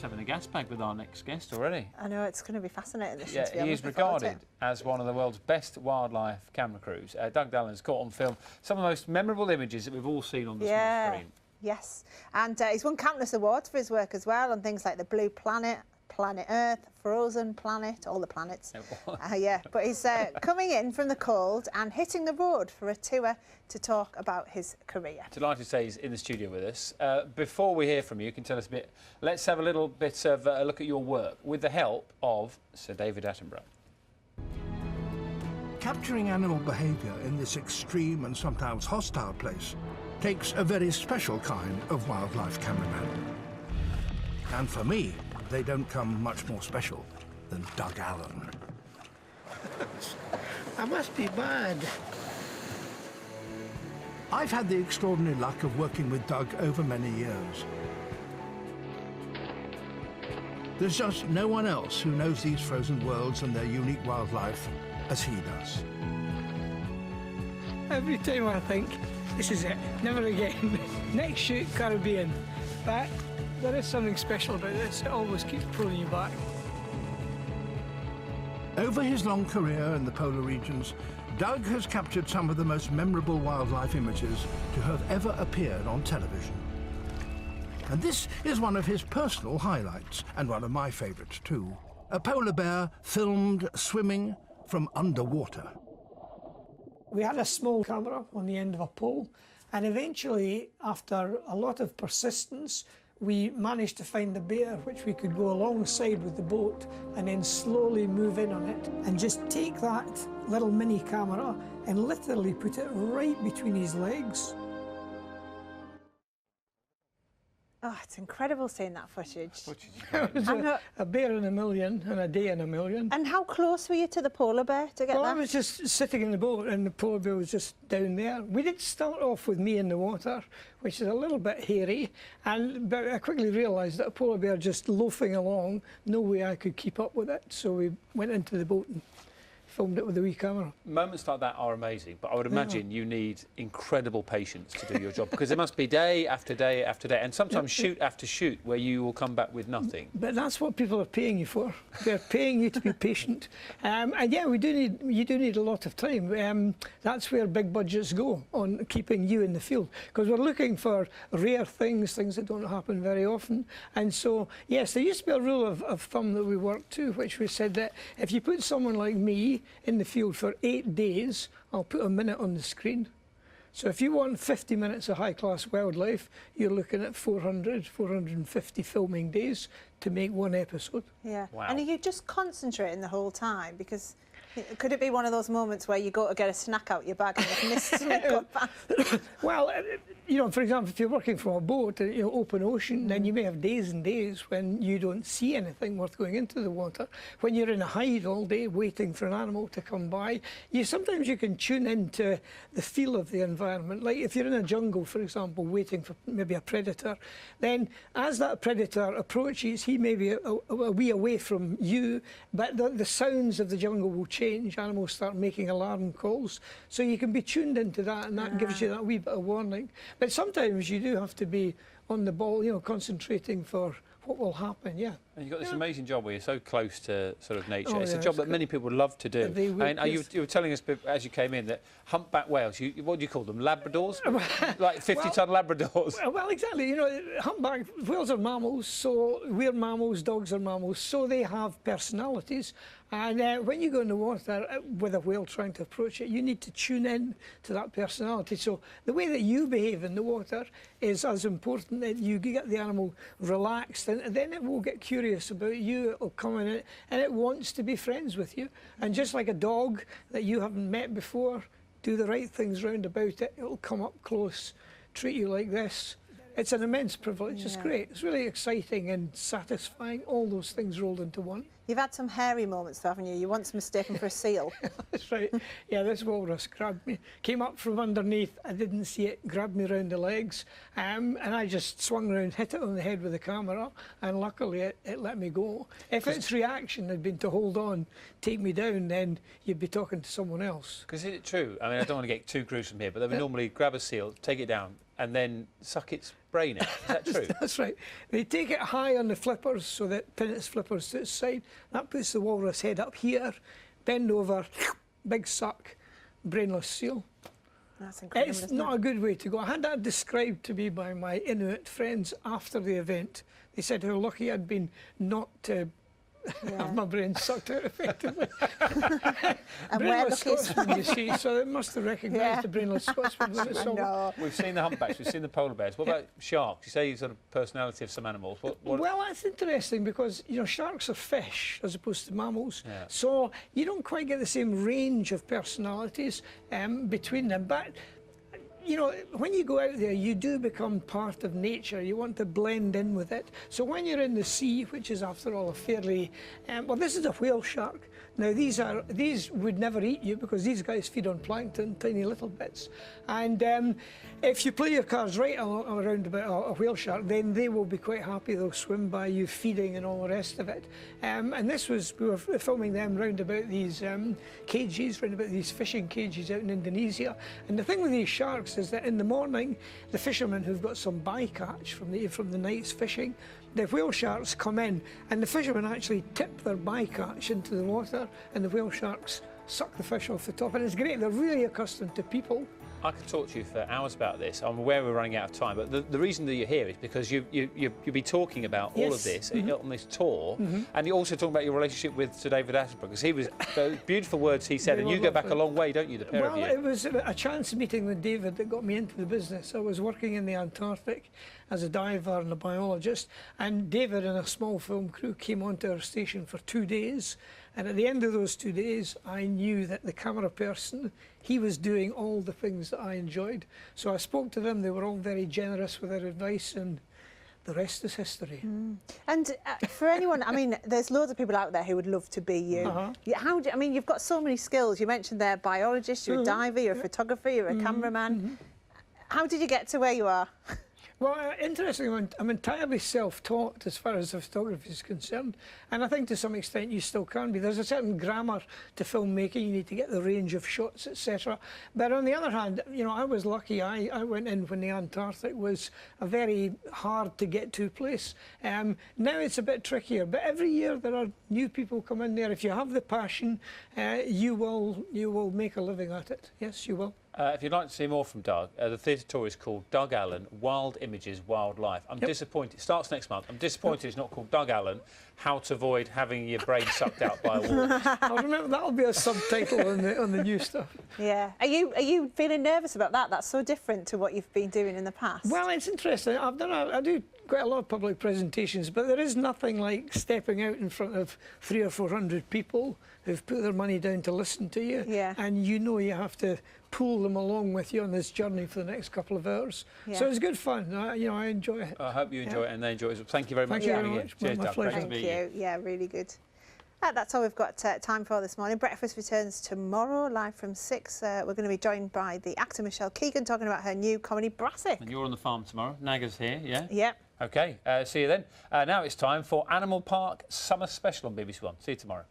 having a gas bag with our next guest already. I know, it's going to be fascinating. This Yeah, he is regarded as one of the world's best wildlife camera crews. Doug Allan's caught on film some of the most memorable images that we've all seen on the small screen. Yes, and he's won countless awards for his work as well on things like the Blue Planet, Planet Earth, Frozen Planet, all the planets. Yeah, but he's coming in from the cold and hitting the road for a tour to talk about his career. Delighted to say he's in the studio with us. Before we hear from you, can tell us a bit. Let's have a little bit of a look at your work with the help of Sir David Attenborough. Capturing animal behaviour in this extreme and sometimes hostile place takes a very special kind of wildlife cameraman. And for me, they don't come much more special than Doug Allan. I must be bad. I've had the extraordinary luck of working with Doug over many years. There's just no one else who knows these frozen worlds and their unique wildlife as he does. Every time I think, this is it, never again. Next shoot, Caribbean. But there is something special about this. It always keeps pulling you back. Over his long career in the polar regions, Doug has captured some of the most memorable wildlife images to have ever appeared on television. And this is one of his personal highlights, and one of my favourites too. A polar bear filmed swimming from underwater. We had a small camera on the end of a pole, and eventually, after a lot of persistence, we managed to find the bear, which we could go alongside with the boat and then slowly move in on it and just take that little mini camera and literally put it right between his legs. Oh, it's incredible seeing that footage. It was a bear in a million and a day in a million. And how close were you to the polar bear to get Well, that? I was just sitting in the boat and the polar bear was just down there. We did start off with me in the water, which is a little bit hairy, but I quickly realised that a polar bear just loafing along, no way I could keep up with it, so we went into the boat and filmed it with a wee camera. Moments like that are amazing, but I would imagine you need incredible patience to do your job, because it must be day after day after day, and sometimes shoot after shoot where you will come back with nothing. But that's what people are paying you for. They're paying you to be patient. And yeah, you do need a lot of time. That's where big budgets go, on keeping you in the field, because we're looking for rare things that don't happen very often. And so, yes, there used to be a rule of thumb that we worked to, which we said that if you put someone like me in the field for 8 days, I'll put a minute on the screen. So if you want 50 minutes of high-class wildlife, you're looking at 400, 450 filming days to make one episode. Yeah. Wow. And are you just concentrating the whole time? Because could it be one of those moments where you go to get a snack out your bag and you've missed something? Well, you know, for example, if you're working from a boat, open ocean, then you may have days and days when you don't see anything worth going into the water. When you're in a hide all day waiting for an animal to come by, sometimes you can tune into the feel of the environment. Like if you're in a jungle, for example, waiting for maybe a predator, then as that predator approaches, he may be a wee away from you, but the sounds of the jungle will change. Animals start making alarm calls. So you can be tuned into that, and that gives you that wee bit of warning. But sometimes you do have to be on the ball, concentrating for what will happen, yeah. And you've got this amazing job where you're so close to sort of nature. Oh, it's yeah, a job that many people would love to do. They would, you were telling us as you came in that humpback whales, what do you call them, Labradors? Like 50-ton Labradors? Well, exactly. Humpback whales are mammals, so we're mammals, dogs are mammals, so they have personalities. And when you go in the water with a whale trying to approach it, you need to tune in to that personality. So the way that you behave in the water is as important, that you get the animal relaxed, and then it will get curious about you. It will come in and it wants to be friends with you. And just like a dog that you haven't met before, do the right things round about it, it'll come up close, treat you like this. It's an immense privilege. It's great. It's really exciting and satisfying, all those things rolled into one. You've had some hairy moments, though, haven't you? You once mistaken for a seal. That's right. Yeah, this walrus grabbed me, came up from underneath. I didn't see it, grabbed me round the legs, and I just swung around, hit it on the head with the camera, and luckily it let me go. If its reaction had been to hold on, take me down, then you'd be talking to someone else. Because is it true? I mean, I don't want to get too gruesome here, but they would normally grab a seal, take it down, and then suck its brain out. Is that true? That's right. They take it high on the flippers so that pin its flippers to its side. That puts the walrus head up here, bend over, big suck, brainless seal. That's incredible. It's not a good way to go. I had that described to me by my Inuit friends after the event. They said how lucky I'd been not to have my brain sucked out effectively. And Brainless Scotsman, you see, so they must have recognised the brainless Scotsman when they saw No. We've seen the humpbacks, we've seen the polar bears. What about sharks? You say you've got a personality of some animals. What? Well, that's interesting because, you know, sharks are fish as opposed to mammals. Yeah. So you don't quite get the same range of personalities between them. But, you know, when you go out there, you do become part of nature. You want to blend in with it. So when you're in the sea, which is, after all, a fairly... well, this is a whale shark. Now, these would never eat you because these guys feed on plankton, tiny little bits. And if you play your cards right around about a whale shark, then they will be quite happy. They'll swim by you, feeding and all the rest of it. And this was, we were filming them round about these cages, round about these fishing cages out in Indonesia. And the thing with these sharks is that in the morning, the fishermen who've got some bycatch from the night's fishing, the whale sharks come in, and the fishermen actually tip their bycatch into the water, and the whale sharks suck the fish off the top. And it's great, they're really accustomed to people. I could talk to you for hours about this. I'm aware we're running out of time, but the reason that you're here is because you'll be talking about all of this on this tour, and you're also talking about your relationship with Sir David Attenborough, because he was the beautiful words he said, and you go back a long way, don't you, the pair of you? Well, it was a chance meeting with David that got me into the business. I was working in the Antarctic as a diver and a biologist, and David and a small film crew came onto our station for 2 days. And at the end of those 2 days, I knew that the camera person, he was doing all the things that I enjoyed. So I spoke to them, they were all very generous with their advice, and the rest is history. And for anyone, I mean, there's loads of people out there who would love to be you. I mean, you've got so many skills. You mentioned they're a biologist, you're a diver, you're a photographer, you're a cameraman. How did you get to where you are? Well, interestingly, I'm entirely self-taught as far as the photography is concerned, and I think to some extent you still can be. There's a certain grammar to filmmaking, you need to get the range of shots, etc. But on the other hand, you know, I was lucky. I went in when the Antarctic was a very hard to get to place. Now it's a bit trickier, but every year there are new people come in there. If you have the passion, you will make a living at it. Yes, you will. If you'd like to see more from Doug, the theatre tour is called Doug Allan, Wild Images, Wildlife. I'm disappointed. It starts next month. I'm disappointed it's not called Doug Allan, How to Avoid Having Your Brain Sucked Out by a Walrus. I'll remember that'll be a subtitle on the new stuff. Yeah. Are you feeling nervous about that? That's so different to what you've been doing in the past. Well, it's interesting. I do quite a lot of public presentations, but there is nothing like stepping out in front of 300 or 400 people who've put their money down to listen to you. Yeah. And you know you have to pull them along with you on this journey for the next couple of hours. Yeah. So it's good fun. You know, I enjoy it. I hope you enjoy it and they enjoy it. Thank you very much for coming in. Cheers, Doug. Pleasure. Thank you. Yeah, really good. That's all we've got time for this morning. Breakfast returns tomorrow, live from 6. We're going to be joined by the actor Michelle Keegan talking about her new comedy Brassic. And you're on the farm tomorrow. Naga's here, yeah? Yep. OK, see you then. Now it's time for Animal Park Summer Special on BBC One. See you tomorrow.